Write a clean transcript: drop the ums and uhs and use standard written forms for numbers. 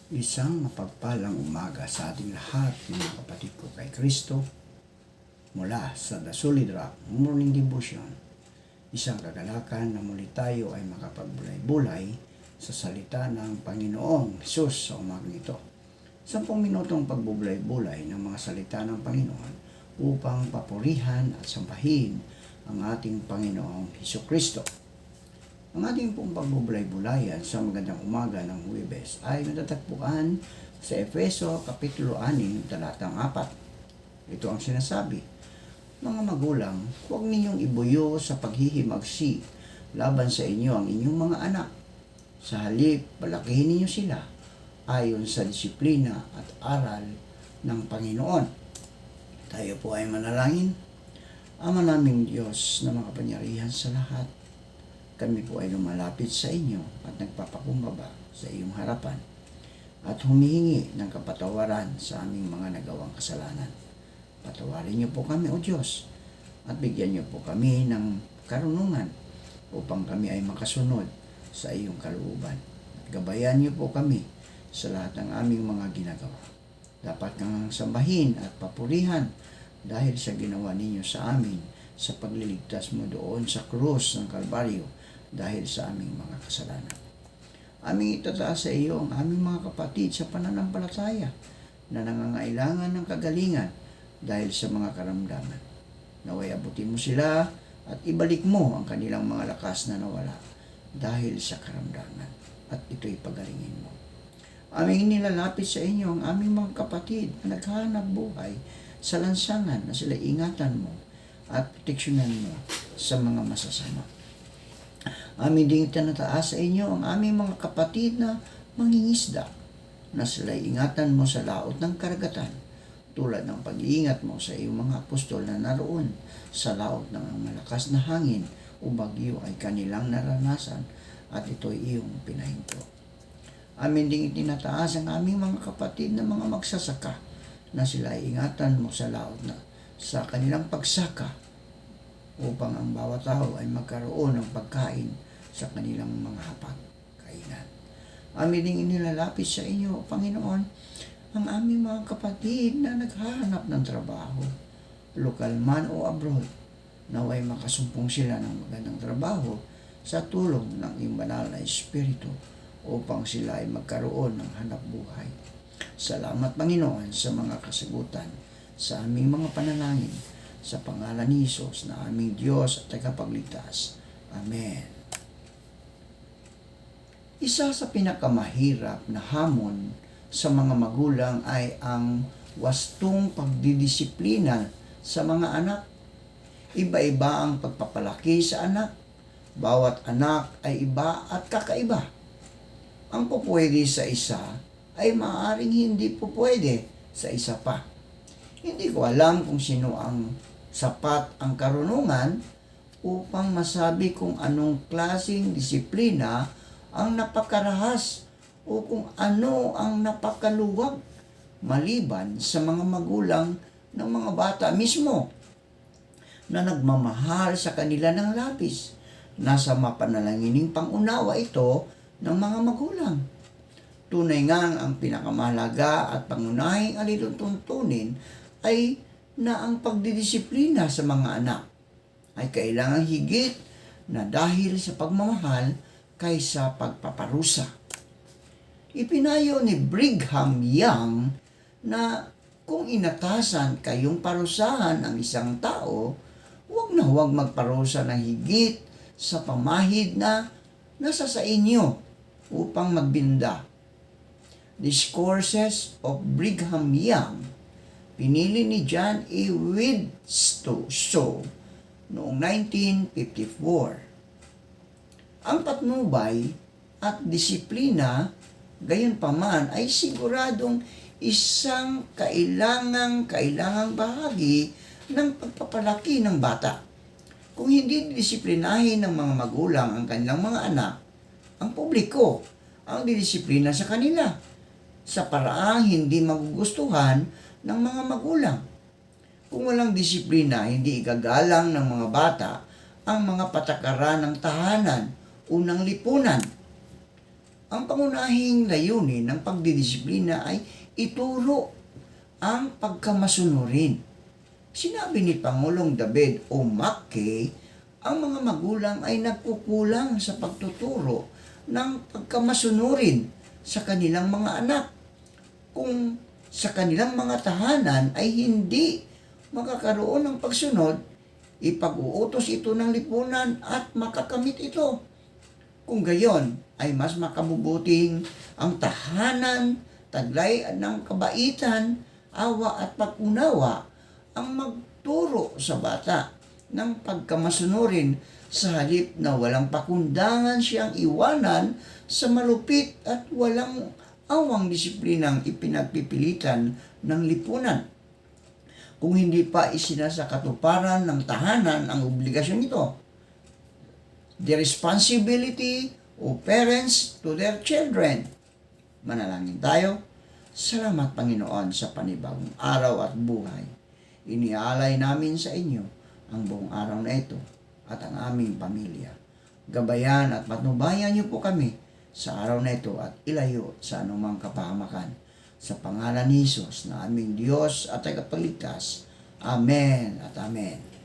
Isang mapagpalang umaga sa ating lahat, mga kapatid ko kay Kristo, mula sa The Solid Rock Morning Devotion. Isang kagalakan na muli tayo ay makapagbulay-bulay sa salita ng Panginoong Hesus sa umagang ito. 10 minutong pagbubulay-bulay ng mga salita ng Panginoon upang papurihan at sambahin ang ating Panginoong Hesukristo. Ang ating pong pagbubulay-bulayan sa magandang umaga ng Huwebes ay natatagpuan sa Efeso Kapitulo 6, talatang 4. Ito ang sinasabi, mga magulang, huwag ninyong ibuyo sa paghihimagsi laban sa inyo ang inyong mga anak. Sa halip, palakihin ninyo sila ayon sa disiplina at aral ng Panginoon. Tayo po ay manalangin. Ama naming Diyos na makapangyarihan sa lahat, kami po ay lumalapit sa inyo at nagpapakumbaba sa iyong harapan at humihingi ng kapatawaran sa aming mga nagawang kasalanan. Patawarin niyo po kami, O Diyos, at bigyan niyo po kami ng karunungan upang kami ay makasunod sa iyong kalooban. At gabayan niyo po kami sa lahat ng aming mga ginagawa. Dapat kang sambahin at papurihan dahil sa ginawa ninyo sa amin sa pagliligtas mo doon sa krus ng Kalbaryo dahil sa aming mga kasalanan. Aming itataas sa iyo ang aming mga kapatid sa pananampalataya na nangangailangan ng kagalingan dahil sa mga karamdaman. Naway abutin mo sila at ibalik mo ang kanilang mga lakas na nawala dahil sa karamdaman at ito'y pagalingin mo. Aming nilalapit sa inyo ang aming mga kapatid na naghahanap buhay sa lansangan na sila ingatan mo at proteksyonan mo sa mga masasama. Amin din itinataas sa inyo ang aming mga kapatid na mangingisda na sila'y ingatan mo sa laot ng karagatan tulad ng pag-iingat mo sa iyong mga apostol na naroon sa laot ng malakas na hangin o bagyo ay kanilang naranasan at ito'y iyong pinahinto. Amin din itinataas ang aming mga kapatid na mga magsasaka na sila'y ingatan mo sa laot na sa kanilang pagsaka upang ang bawat tao ay magkaroon ng pagkain sa kanilang mga hapag-kainan. Amin ding inilalapit sa inyo, Panginoon, ang aming mga kapatid na naghahanap ng trabaho, lokal man o abroad, naway makasumpong sila ng magandang trabaho sa tulong ng iyong banal na Espiritu upang sila ay magkaroon ng hanap buhay. Salamat, Panginoon, sa mga kasagutan sa aming mga panalangin sa pangalan ni Jesus na aming Diyos at tagapagligtas. Amen. Isa sa pinakamahirap na hamon sa mga magulang ay ang wastong pagdidisiplina sa mga anak. Iba-iba ang pagpapalaki sa anak. Bawat anak ay iba at kakaiba. Ang pupwede sa isa ay maaaring hindi pupwede sa isa pa. Hindi ko alam kung sino ang sapat ang karunungan upang masabi kung anong klaseng disiplina ang napakarahas o kung ano ang napakaluwag maliban sa mga magulang ng mga bata mismo na nagmamahal sa kanila ng labis. Nasa mapanalanginin pangunawa ito ng mga magulang. Tunay ngang ang pinakamahalaga at pangunahing alituntunin ay na ang pagdidisiplina sa mga anak ay kailangang higit na dahil sa pagmamahal kaysa pagpaparusa. Ipinayo ni Brigham Young na kung inatasan kayong parusahan ang isang tao, huwag na huwag magparusa ng higit sa pamahid na nasa sa inyo upang magbinda. Discourses of Brigham Young, pinili ni John A. Widtsoe noong 1954. Ang patnubay at disiplina, gayunpaman, ay siguradong isang kailangang bahagi ng pagpapalaki ng bata. Kung hindi disiplinahin ng mga magulang ang kanilang mga anak, ang publiko ang didisiplina sa kanila sa paraang hindi magugustuhan ng mga magulang. Kung walang disiplina, hindi igagalang ng mga bata ang mga patakaran ng tahanan, unang lipunan. ang pangunahing layunin ng pagdidisiplina ay ituro ang pagkamasunurin. Sinabi ni Pangulong David o Mackay, ang mga magulang ay nagkukulang sa pagtuturo ng pagkamasunurin sa kanilang mga anak. Kung sa kanilang mga tahanan ay hindi makakaroon ng pagsunod, ipag-uutos ito ng lipunan at makakamit ito. Kung gayon, ay mas makabubuting ang tahanan, taglay ng kabaitan, awa at pag-unawa ang magturo sa bata ng pagkamasunurin sa halip na walang pakundangan siyang iwanan sa malupit at walang awang disiplinang ipinagpipilitan ng lipunan. Kung hindi pa isinasakatuparan ng tahanan ang obligasyon ito, the responsibility of parents to their children. Manalangin tayo. Salamat Panginoon sa panibagong araw at buhay. Iniaalay namin sa inyo ang buong araw na ito at ang aming pamilya. Gabayan at patnubayan niyo po kami sa araw na ito at ilayo sa anumang kapahamakan. Sa pangalan ni Jesus na aming Diyos at tagapagligtas. Amen at Amen.